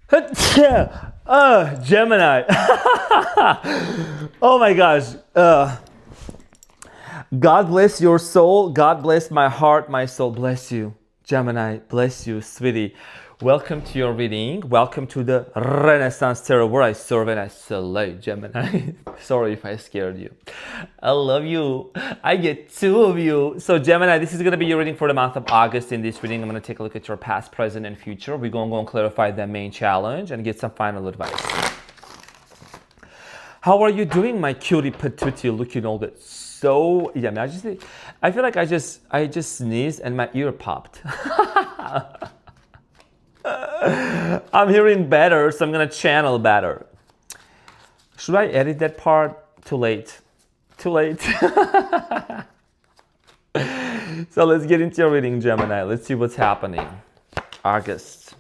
Gemini. Oh my gosh. God bless your soul. God bless my heart, my soul. Bless you. Gemini, bless you, sweetie. Welcome to your reading. Welcome to the Renaissance Tarot where I serve and I salute, Gemini. Sorry if I scared you. I love you. I get two of you. So Gemini, this is going to be your reading for the month of August. In this reading, I'm going to take a look at your past, present, and future. We're going to go and clarify the main challenge and get some final advice. How are you doing, my cutie patootie, looking all good? So yeah, I feel like I just sneezed and my ear popped. I'm hearing better, so I'm gonna channel better. Should I edit that part? Too late. Too late. So let's get into your reading, Gemini. Let's see what's happening. August.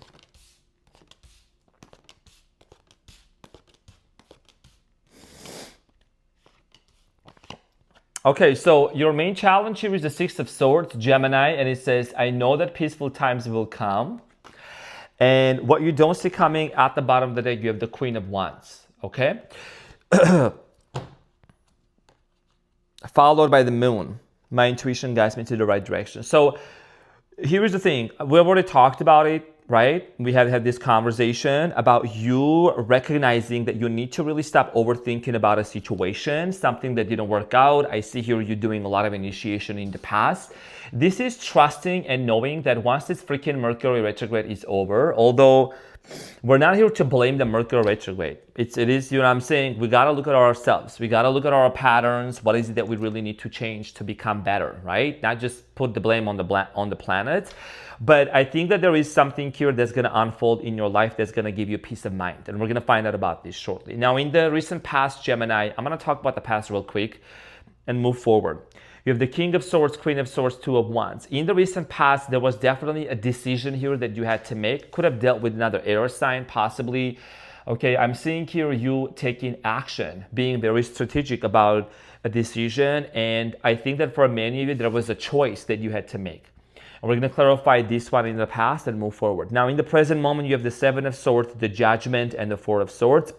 Okay, so your main challenge here is the Six of Swords, Gemini, and it says, I know that peaceful times will come. And what you don't see coming at the bottom of the deck, you have the Queen of Wands, okay? Followed by the Moon. My intuition guides me to the right direction. So here's the thing. We've already talked about it, right? We have had this conversation about you recognizing that you need to really stop overthinking about a situation, something that didn't work out. I see here you doing a lot of initiation in the past. This is trusting and knowing that once this freaking Mercury retrograde is over, although we're not here to blame the Mercury retrograde. It is, you know what I'm saying? We got to look at ourselves. We got to look at our patterns. What is it that we really need to change to become better, right? Not just put the blame on the planet. But I think that there is something here that's going to unfold in your life that's going to give you peace of mind. And we're going to find out about this shortly. Now, in the recent past, Gemini, I'm going to talk about the past real quick and move forward. You have the King of Swords, Queen of Swords, Two of Wands. In the recent past, there was definitely a decision here that you had to make. Could have dealt with another air sign, possibly. Okay, I'm seeing here you taking action, being very strategic about a decision. And I think that for many of you, there was a choice that you had to make. And we're going to clarify this one in the past and move forward. Now, in the present moment, you have the Seven of Swords, the Judgment, and the Four of Swords.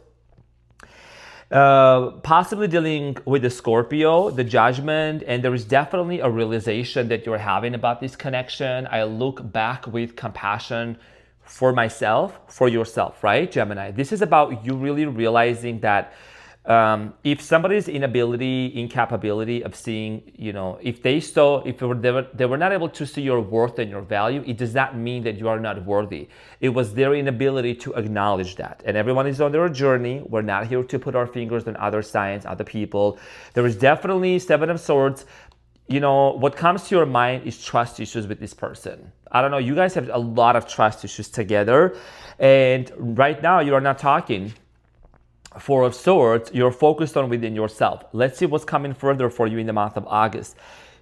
Possibly dealing with the Scorpio, the Judgment, and there is definitely a realization that you're having about this connection. I look back with compassion for myself, for yourself, right, Gemini? This is about you really realizing that if somebody's incapability of seeing, if they were not able to see your worth and your value, it does not mean that you are not worthy. It was their inability to acknowledge that. And everyone is on their journey. We're not here to put our fingers on other signs, other people. There is definitely Seven of Swords. What comes to your mind is trust issues with this person. I don't know, you guys have a lot of trust issues together. And right now you are not talking. Four of Swords, you're focused on within yourself. Let's see what's coming further for you in the month of August.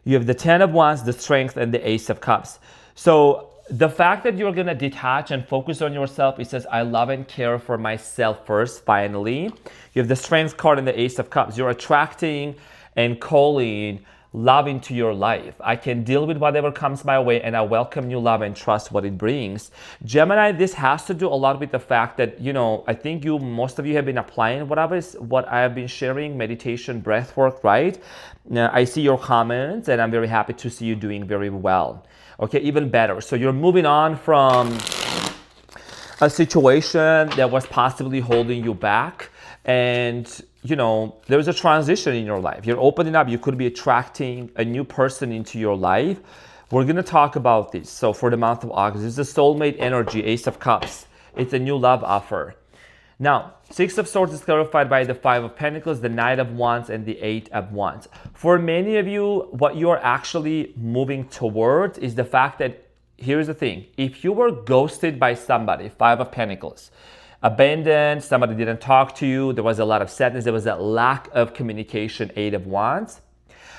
You have the Ten of Wands, the Strength, and the Ace of Cups. So the fact that you're going to detach and focus on yourself, it says, I love and care for myself first, finally. You have the Strength card and the Ace of Cups. You're attracting and calling love into your life. I can deal with whatever comes my way and I welcome new love and trust what it brings. Gemini, this has to do a lot with the fact that, I think most of you have been applying what I have been sharing, meditation, breath work, right? Now, I see your comments and I'm very happy to see you doing very well. Okay, even better. So you're moving on from a situation that was possibly holding you back. And there's a transition in your life. You're opening up. You could be attracting a new person into your life. We're going to talk about this. So for the month of August, it's the soulmate energy, Ace of Cups. It's a new love offer. Now, Six of Swords is clarified by the Five of Pentacles, the Knight of Wands, and the Eight of Wands. For many of you, what you're actually moving towards is the fact that, here's the thing. If you were ghosted by somebody, Five of Pentacles, abandoned, somebody didn't talk to you, there was a lot of sadness, there was a lack of communication, Eight of Wands.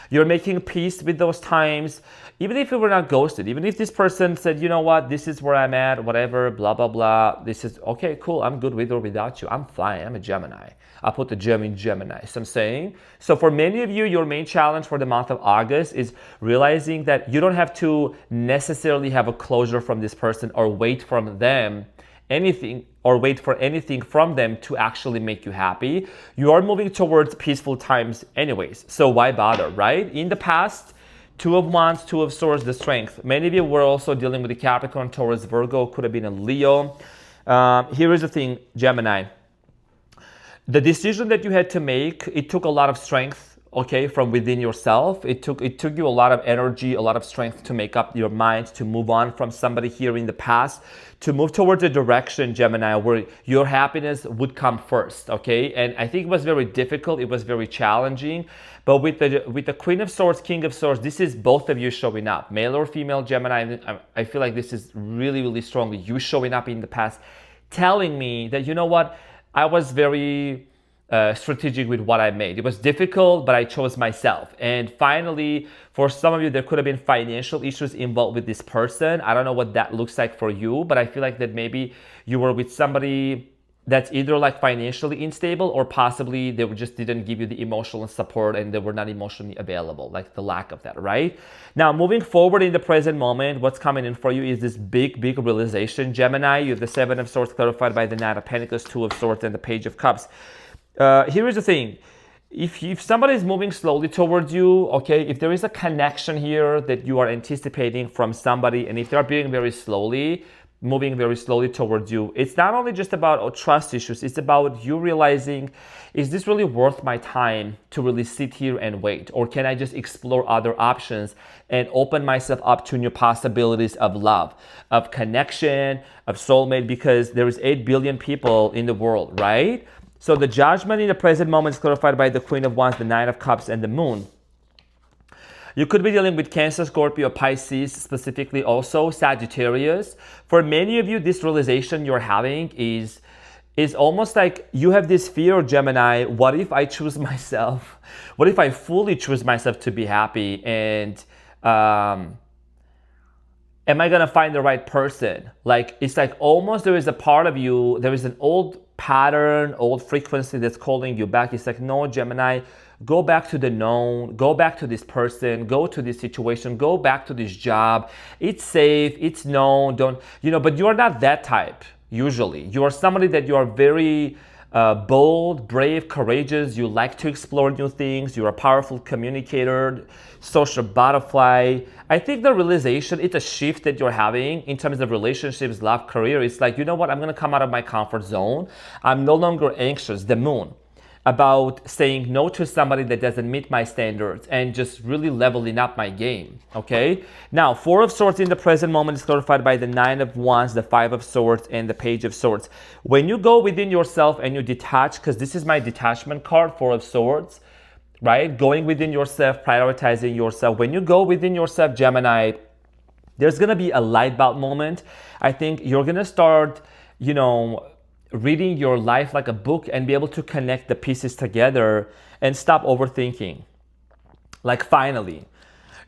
You're making peace with those times, even if you were not ghosted, even if this person said, you know what, this is where I'm at, whatever, blah, blah, blah. This is, okay, cool, I'm good with or without you. I'm fine, I'm a Gemini. I put the gem in Gemini, so I'm saying. So for many of you, your main challenge for the month of August is realizing that you don't have to necessarily have a closure from this person or wait from them anything or wait for anything from them to actually make you happy. You are moving towards peaceful times anyways. So why bother, right? In the past, Two of Wands, Two of Swords, the Strength. Many of you were also dealing with the Capricorn, Taurus, Virgo, could have been a Leo. Here is the thing, Gemini. The decision that you had to make, it took a lot of strength, okay, from within yourself. It took you a lot of energy, a lot of strength to make up your mind, to move on from somebody here in the past, to move towards a direction, Gemini, where your happiness would come first, okay? And I think it was very difficult, it was very challenging. But with the Queen of Swords, King of Swords, this is both of you showing up, male or female, Gemini. I feel like this is really, really strongly you showing up in the past, telling me that, you know what, I was very strategic with what I made. It was difficult, but I chose myself. And finally, for some of you, there could have been financial issues involved with this person. I don't know what that looks like for you, but I feel like that maybe you were with somebody that's either like financially unstable or possibly they just didn't give you the emotional support and they were not emotionally available, like the lack of that, right? Now, moving forward in the present moment, what's coming in for you is this big, big realization. Gemini, you have the Seven of Swords clarified by the Nine of Pentacles, Two of Swords, and the Page of Cups. Here is the thing. If somebody is moving slowly towards you, okay, if there is a connection here that you are anticipating from somebody, and if they're being very slowly, moving very slowly towards you, it's not only just about trust issues, it's about you realizing, is this really worth my time to really sit here and wait? Or can I just explore other options and open myself up to new possibilities of love, of connection, of soulmate? Because there is 8 billion people in the world, right? So the Judgment in the present moment is clarified by the Queen of Wands, the Nine of Cups, and the Moon. You could be dealing with Cancer, Scorpio, Pisces, specifically also Sagittarius. For many of you, this realization you're having is almost like you have this fear, Gemini, what if I choose myself? What if I fully choose myself to be happy? And am I gonna find the right person? Like, it's like almost there is a part of you, there is an old pattern, old frequency that's calling you back. It's like, no, Gemini, go back to the known, go back to this person, go to this situation, go back to this job. It's safe, it's known, don't, but you're not that type, usually. You are somebody that you are very bold, brave, courageous. You like to explore new things. You're a powerful communicator, social butterfly. I think the realization, it's a shift that you're having in terms of relationships, love, career. It's like, you know what? I'm going to come out of my comfort zone. I'm no longer anxious, the Moon, about saying no to somebody that doesn't meet my standards and just really leveling up my game, okay? Now, Four of Swords in the present moment is clarified by the Nine of Wands, the Five of Swords, and the Page of Swords. When you go within yourself and you detach, because this is my detachment card, Four of Swords, right? Going within yourself, prioritizing yourself. When you go within yourself, Gemini, there's gonna be a light bulb moment. I think you're gonna start, reading your life like a book and be able to connect the pieces together and stop overthinking. Like, finally,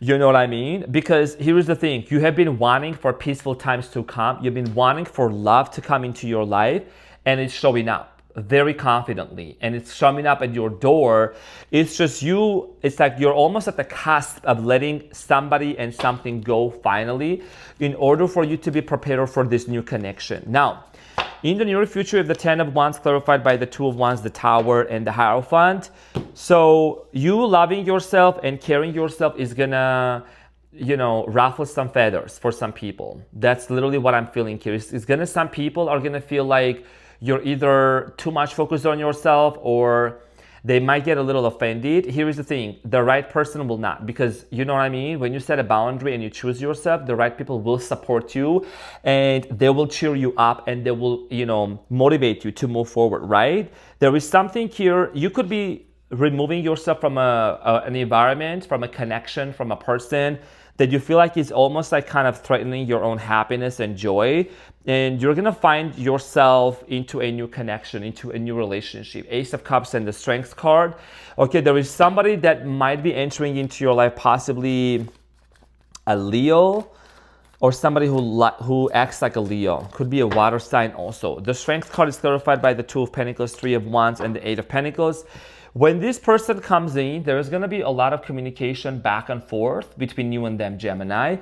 you know what I mean? Because here's the thing, you have been wanting for peaceful times to come. You've been wanting for love to come into your life, and it's showing up very confidently, and it's showing up at your door. It's just you, it's like you're almost at the cusp of letting somebody and something go finally, in order for you to be prepared for this new connection. Now, in the near future, we have the Ten of Wands clarified by the Two of Wands, the Tower, and the Hierophant. So you loving yourself and caring yourself is gonna, ruffle some feathers for some people. That's literally what I'm feeling here. Some people are gonna feel like you're either too much focused on yourself, or they might get a little offended. Here is the thing, the right person will not, because you know what I mean? When you set a boundary and you choose yourself, the right people will support you and they will cheer you up and they will, motivate you to move forward, right? There is something here, you could be removing yourself from an environment, from a connection, from a person that you feel like is almost like kind of threatening your own happiness and joy. And you're gonna find yourself into a new connection, into a new relationship. Ace of Cups and the Strength card. Okay, there is somebody that might be entering into your life, possibly a Leo, or somebody who acts like a Leo. Could be a water sign also. The Strength card is clarified by the Two of Pentacles, Three of Wands, and the Eight of Pentacles. When this person comes in, there's going to be a lot of communication back and forth between you and them, Gemini.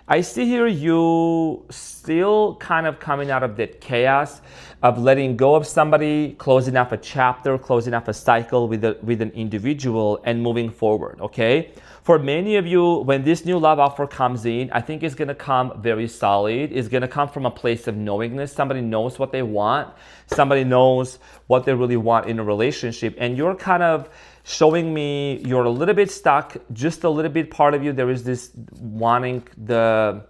I see here you still kind of coming out of that chaos of letting go of somebody, closing off a chapter, closing off a cycle with an individual and moving forward, okay? For many of you, when this new love offer comes in, I think it's gonna come very solid. It's gonna come from a place of knowingness. Somebody knows what they want. Somebody knows what they really want in a relationship. And you're kind of showing me you're a little bit stuck, just a little bit part of you. There is this wanting the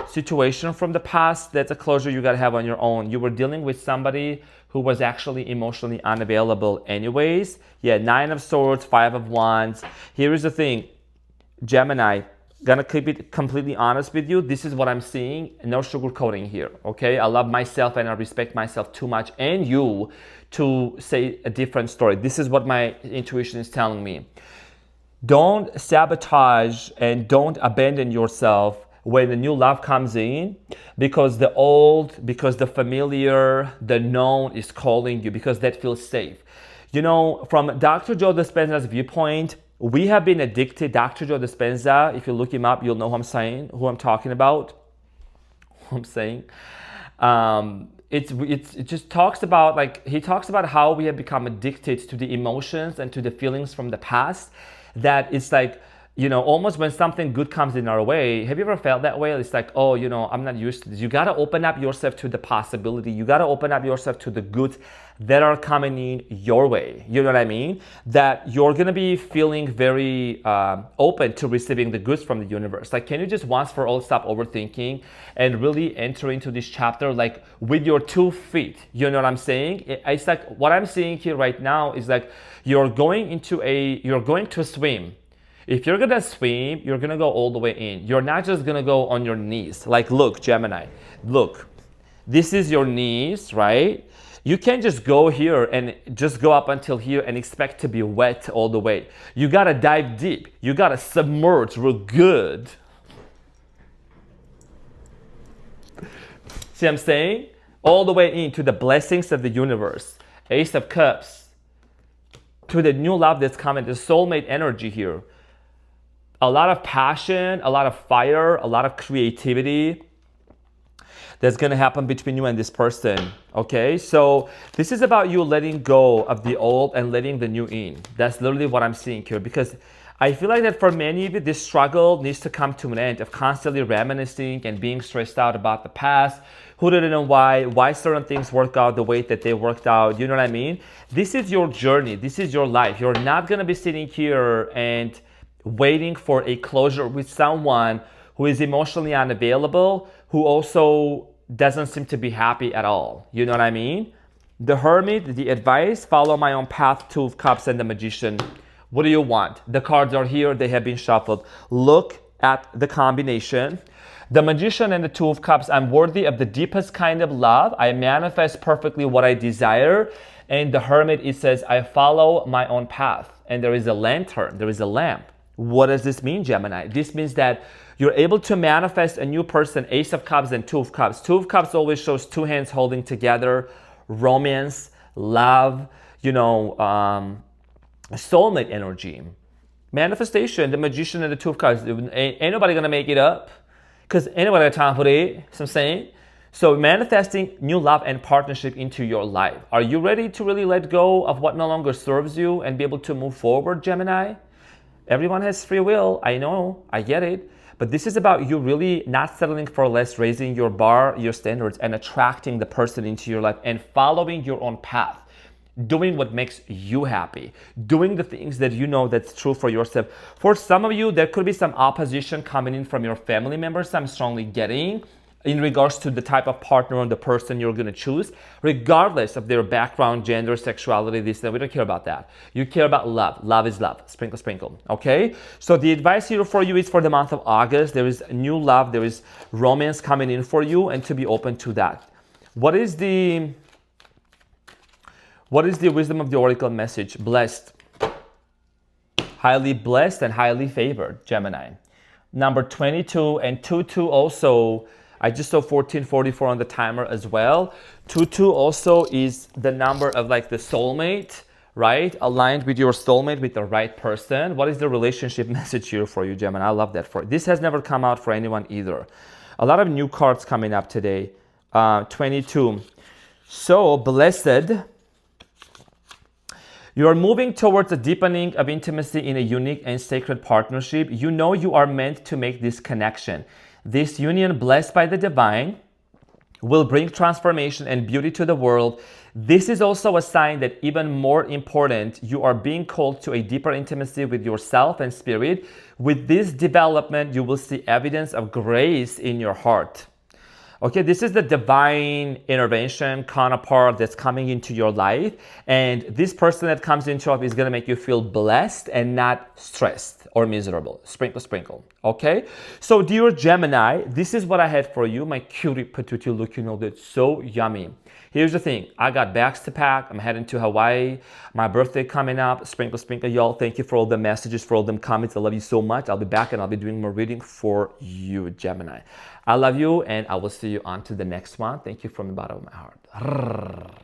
situation from the past. That's a closure you got to have on your own. You were dealing with somebody who was actually emotionally unavailable anyways. Yeah, 9 of Swords, 5 of Wands. Here is the thing, Gemini, gonna keep it completely honest with you. This is what I'm seeing. No sugarcoating here, okay? I love myself and I respect myself too much and you to say a different story. This is what my intuition is telling me. Don't sabotage and don't abandon yourself when the new love comes in, because the old, because the familiar, the known is calling you, because that feels safe. You know, from Dr. Joe Dispenza's viewpoint, we have been addicted. Dr. Joe Dispenza, if you look him up, you'll know who I'm saying, who I'm talking about. Who I'm saying. It just talks about, like, he talks about how we have become addicted to the emotions and to the feelings from the past, that it's like, you know, almost when something good comes in our way, have you ever felt that way? It's like, oh, you know, I'm not used to this. You got to open up yourself to the possibility. You got to open up yourself to the goods that are coming in your way. You know what I mean? That you're going to be feeling very open to receiving the goods from the universe. Like, can you just once for all stop overthinking and really enter into this chapter, like, with your 2 feet? You know what I'm saying? It's like, what I'm seeing here right now is like, you're going to swim. If you're gonna swim, you're gonna go all the way in. You're not just gonna go on your knees. Like, look, Gemini, look, this is your knees, right? You can't just go here and just go up until here and expect to be wet all the way. You gotta dive deep. You gotta submerge real good. See what I'm saying? All the way into the blessings of the universe. Ace of Cups. To the new love that's coming, the soulmate energy here. A lot of passion, a lot of fire, a lot of creativity that's going to happen between you and this person, okay? So this is about you letting go of the old and letting the new in. That's literally what I'm seeing here, because I feel like that for many of you, this struggle needs to come to an end of constantly reminiscing and being stressed out about the past. Who didn't know why certain things work out the way that they worked out, you know what I mean? This is your journey, this is your life. You're not going to be sitting here and waiting for a closure with someone who is emotionally unavailable, who also doesn't seem to be happy at all. You know what I mean? The Hermit, the advice, follow my own path, 2 of Cups, and the Magician. What do you want? The cards are here, they have been shuffled. Look at the combination. The Magician and the 2 of Cups, I'm worthy of the deepest kind of love. I manifest perfectly what I desire. And the Hermit, it says, I follow my own path. And there is a lantern, there is a lamp. What does this mean, Gemini? This means that you're able to manifest a new person, Ace of Cups and 2 of Cups. 2 of Cups always shows 2 hands holding together, romance, love, you know, soulmate energy. Manifestation, the Magician and the 2 of Cups. Ain't nobody gonna make it up, because ain't nobody got time for it, you know what I'm saying? So manifesting new love and partnership into your life. Are you ready to really let go of what no longer serves you and be able to move forward, Gemini? Everyone has free will, I know, I get it. But this is about you really not settling for less, raising your bar, your standards, and attracting the person into your life and following your own path. Doing what makes you happy. Doing the things that you know that's true for yourself. For some of you, there could be some opposition coming in from your family members, I'm strongly getting, in regards to the type of partner and the person you're going to choose, regardless of their background, gender, sexuality, this, that. We don't care about that. You care about love. Love is love. Sprinkle, sprinkle. Okay? So the advice here for you is for the month of August. There is new love. There is romance coming in for you, and to be open to that. What is the wisdom of the oracle message? Blessed. Highly blessed and highly favored, Gemini. Number 22 and 22 also. I just saw 1444 on the timer as well. 22 also is the number of like the soulmate, right? Aligned with your soulmate, with the right person. What is the relationship message here for you, Gemini? I love that. This has never come out for anyone either. A lot of new cards coming up today. 22. So, blessed. You are moving towards a deepening of intimacy in a unique and sacred partnership. You know you are meant to make this connection. This union, blessed by the divine, will bring transformation and beauty to the world. This is also a sign that, even more important, you are being called to a deeper intimacy with yourself and spirit. With this development, you will see evidence of grace in your heart. Okay, this is the divine intervention counterpart that's coming into your life. And this person that comes into your life is going to make you feel blessed and not stressed or miserable. Sprinkle, sprinkle. Okay? So, dear Gemini, this is what I had for you. My cutie patootie looking all that's so yummy. Here's the thing. I got bags to pack. I'm heading to Hawaii. My birthday coming up. Sprinkle, sprinkle, y'all. Thank you for all the messages, for all them comments. I love you so much. I'll be back and I'll be doing more reading for you, Gemini. I love you, and I will see you on to the next one. Thank you from the bottom of my heart.